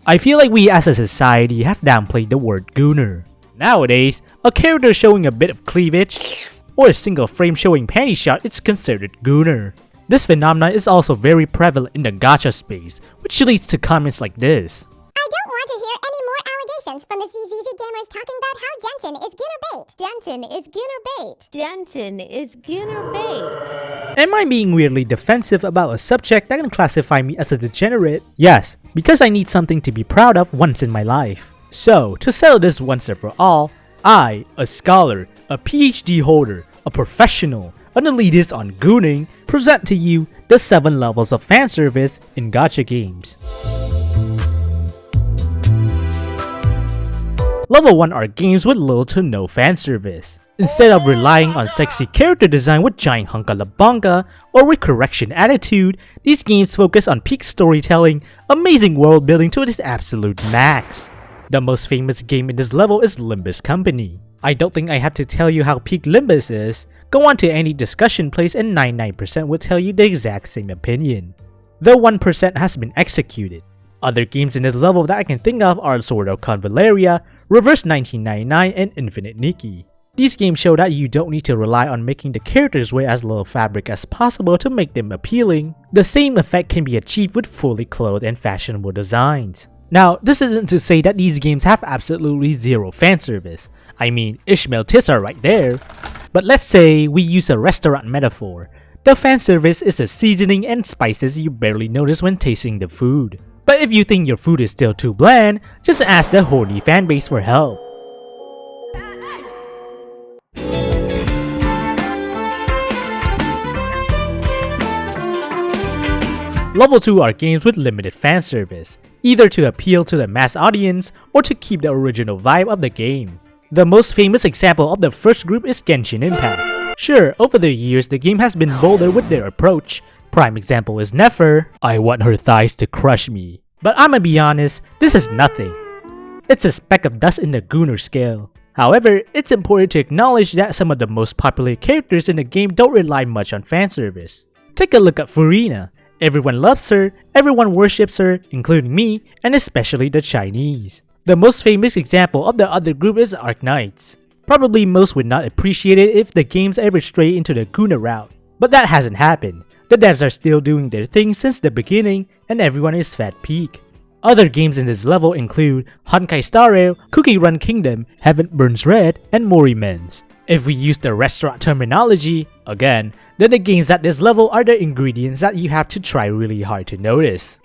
I feel like we as a society have downplayed the word gooner. Nowadays, a character showing a bit of cleavage or a single frame showing panty shot is considered gooner. This phenomenon is also very prevalent in the gacha space, which leads to comments like this. I don't want to hear any more allegations from the CZZ gamers talking about how Genshin is gooner bait. Genshin is gooner bait. Genshin is gooner bait. Am I being weirdly defensive about a subject that can classify me as a degenerate? Yes, because I need something to be proud of once in my life. So, to settle this once and for all, I, a scholar, a PhD holder, a professional, an elitist on gooning, present to you the 7 levels of fanservice in gacha games. Level 1 are games with little to no fanservice. Instead of relying on sexy character design with giant hunka-labonka or with correction attitude, these games focus on peak storytelling, amazing world building to its absolute max. The most famous game in this level is Limbus Company. I don't think I have to tell you how peak Limbus is. Go on to any discussion place and 99% will tell you the exact same opinion. The 1% has been executed. Other games in this level that I can think of are Sword of Convaleria, Reverse 1999, and Infinite Nikki. These games show that you don't need to rely on making the characters wear as little fabric as possible to make them appealing. The same effect can be achieved with fully clothed and fashionable designs. Now, this isn't to say that these games have absolutely zero fanservice. I mean, Ishmael tits are right there. But let's say we use a restaurant metaphor. The fanservice is the seasoning and spices you barely notice when tasting the food. But if you think your food is still too bland, just ask the horny fanbase for help. Level 2 are games with limited fanservice, either to appeal to the mass audience or to keep the original vibe of the game. The most famous example of the first group is Genshin Impact. Sure, over the years the game has been bolder with their approach. Prime example is Nefer, I want her thighs to crush me. But I'ma be honest, this is nothing. It's a speck of dust in the gooner scale. However, it's important to acknowledge that some of the most popular characters in the game don't rely much on fanservice. Take a look at Furina. Everyone loves her, everyone worships her, including me, and especially the Chinese. The most famous example of the other group is Arknights. Probably most would not appreciate it if the games ever stray into the gooner route. But that hasn't happened. The devs are still doing their thing since the beginning, and everyone is fat peak. Other games in this level include Honkai Star Rail, Cookie Run Kingdom, Heaven Burns Red, and Morimens. If we use the restaurant terminology, again, then the games at this level are the ingredients that you have to try really hard to notice.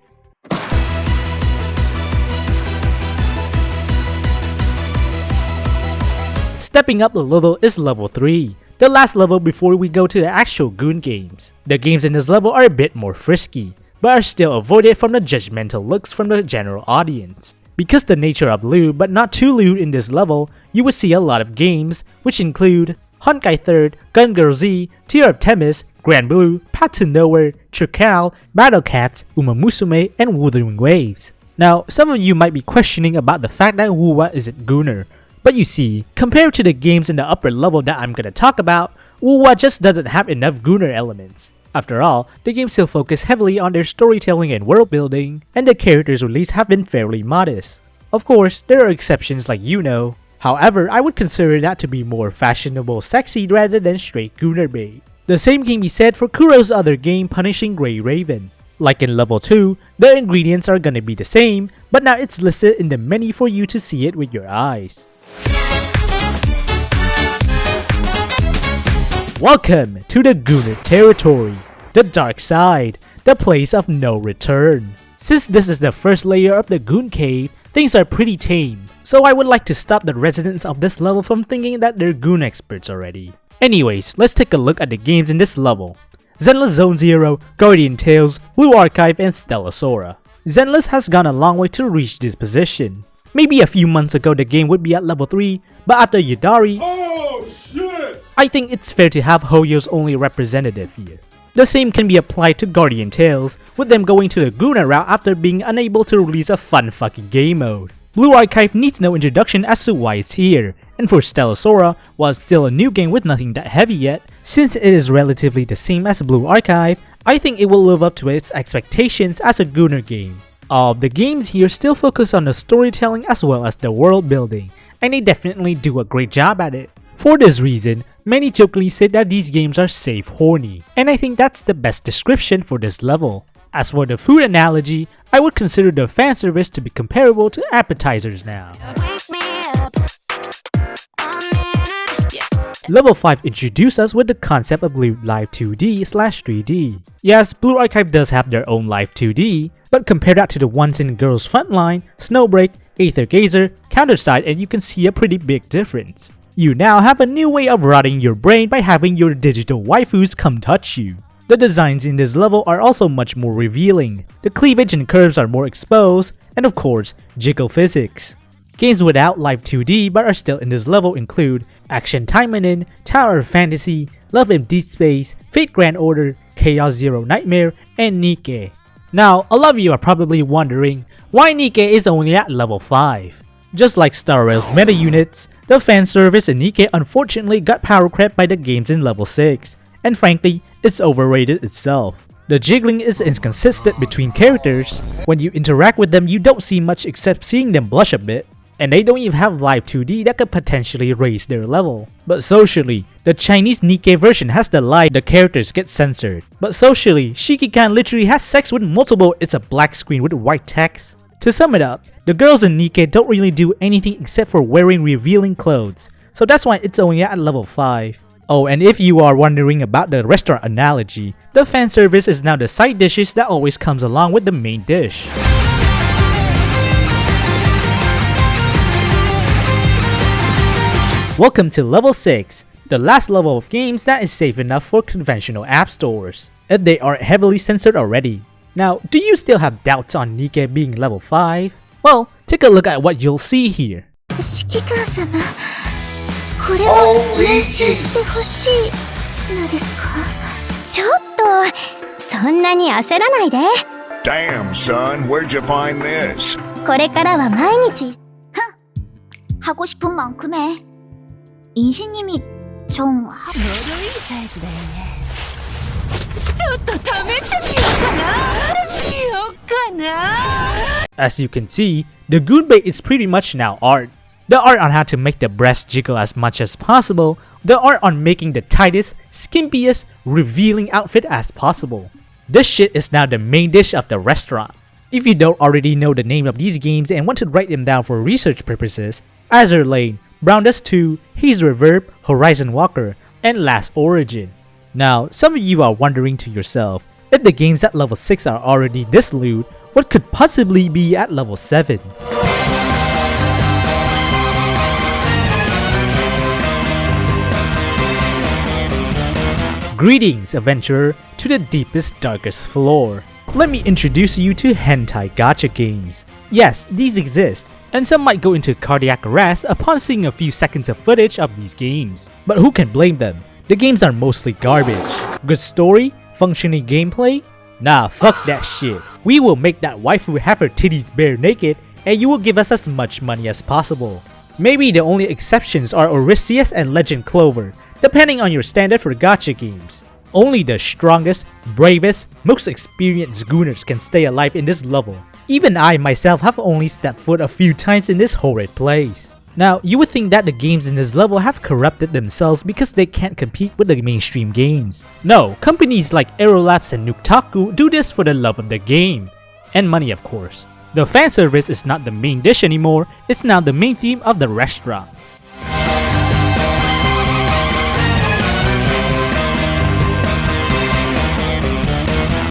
Stepping up a little is level 3, the last level before we go to the actual goon games. The games in this level are a bit more frisky, but are still avoided from the judgmental looks from the general audience. Because the nature of lewd but not too lewd in this level, you will see a lot of games, which include Honkai 3rd, Gun Girl Z, Tear of Themis, Grand Blue, Path to Nowhere, Trical, Battle Cats, Umamusume, and Wuthering Waves. Now, some of you might be questioning about the fact that Wuwa isn't gooner. But you see, compared to the games in the upper level that I'm gonna talk about, Wuwa just doesn't have enough gooner elements. After all, the games still focus heavily on their storytelling and world building, and the characters released have been fairly modest. Of course, there are exceptions like Yuno. However, I would consider that to be more fashionable sexy rather than straight gooner bait. The same can be said for Kuro's other game, Punishing Grey Raven. Like in level 2, the ingredients are gonna be the same, but now it's listed in the menu for you to see it with your eyes. Welcome to the gooner territory, the dark side, the place of no return. Since this is the first layer of the goon cave, things are pretty tame, so I would like to stop the residents of this level from thinking that they're goon experts already. Anyways, let's take a look at the games in this level. Zenless Zone Zero, Guardian Tales, Blue Archive, and Stellasora. Zenless has gone a long way to reach this position. Maybe a few months ago the game would be at level 3, but after Yudari, I think it's fair to have Hoyo's only representative here. The same can be applied to Guardian Tales, with them going to the gooner route after being unable to release a fun fucking game mode. Blue Archive needs no introduction as to why it's here, and for Stellasora, while it's still a new game with nothing that heavy yet, since it is relatively the same as Blue Archive, I think it will live up to its expectations as a gooner game. All of the games here still focus on the storytelling as well as the world building, and they definitely do a great job at it. For this reason, many jokingly said that these games are safe horny, and I think that's the best description for this level. As for the food analogy, I would consider the fanservice to be comparable to appetizers now. Level 5 introduced us with the concept of Blue Live 2D/3D. Yes, Blue Archive does have their own Live 2D, but compare that to the ones in Girls Frontline, Snowbreak, Aether Gazer, Counterside, and you can see a pretty big difference. You now have a new way of rotting your brain by having your digital waifus come touch you. The designs in this level are also much more revealing. The cleavage and curves are more exposed, and of course, jiggle physics. Games without Live 2D but are still in this level include Action Taimanin, Tower of Fantasy, Love in Deep Space, Fate Grand Order, Chaos Zero Nightmare, and Nikke. Now, a lot of you are probably wondering why Nikke is only at level 5. Just like Star Rail's meta units, the fanservice in Nikke unfortunately got power crept by the games in level 6, and frankly, it's overrated itself. The jiggling is inconsistent between characters. When you interact with them, you don't see much except seeing them blush a bit. And they don't even have Live 2D that could potentially raise their level. But socially, the Chinese Nikke version has the lie the characters get censored. But socially, Shiki-kan literally has sex with multiple. It's a black screen with white text. To sum it up, the girls in Nikke don't really do anything except for wearing revealing clothes. So that's why it's only at level 5. Oh, and if you are wondering about the restaurant analogy, the fanservice is now the side dishes that always comes along with the main dish. Welcome to level 6, the last level of games that is safe enough for conventional app stores, if they aren't heavily censored already. Now, do you still have doubts on Nikke being level 5? Well, take a look at what you'll see here. Holy shit! ちょっと、そんなに焦らないで。 Damn, son, where'd you find this? これからは毎日。 하고 싶은 만큼 해. 인신님이 좀 As you can see, the goon bait is pretty much now art. The art on how to make the breast jiggle as much as possible, the art on making the tightest, skimpiest, revealing outfit as possible. This shit is now the main dish of the restaurant. If you don't already know the name of these games and want to write them down for research purposes, Azure Lane, Brown Dust 2, Haze Reverb, Horizon Walker, and Last Origin. Now, some of you are wondering to yourself, if the games at level 6 are already this lewd, what could possibly be at level 7? Greetings, adventurer, to the deepest, darkest floor. Let me introduce you to hentai gacha games. Yes, these exist, and some might go into cardiac arrest upon seeing a few seconds of footage of these games. But who can blame them? The games are mostly garbage. Good story? Functioning gameplay? Nah, fuck that shit. We will make that waifu have her titties bare naked, and you will give us as much money as possible. Maybe the only exceptions are Orisius and Legend Clover, depending on your standard for gacha games. Only the strongest, bravest, most experienced gooners can stay alive in this level. Even I myself have only stepped foot a few times in this horrid place. Now, you would think that the games in this level have corrupted themselves because they can't compete with the mainstream games. No, companies like Aerolabs and Nuked do this for the love of the game. And money, of course. The fanservice is not the main dish anymore, it's now the main theme of the restaurant.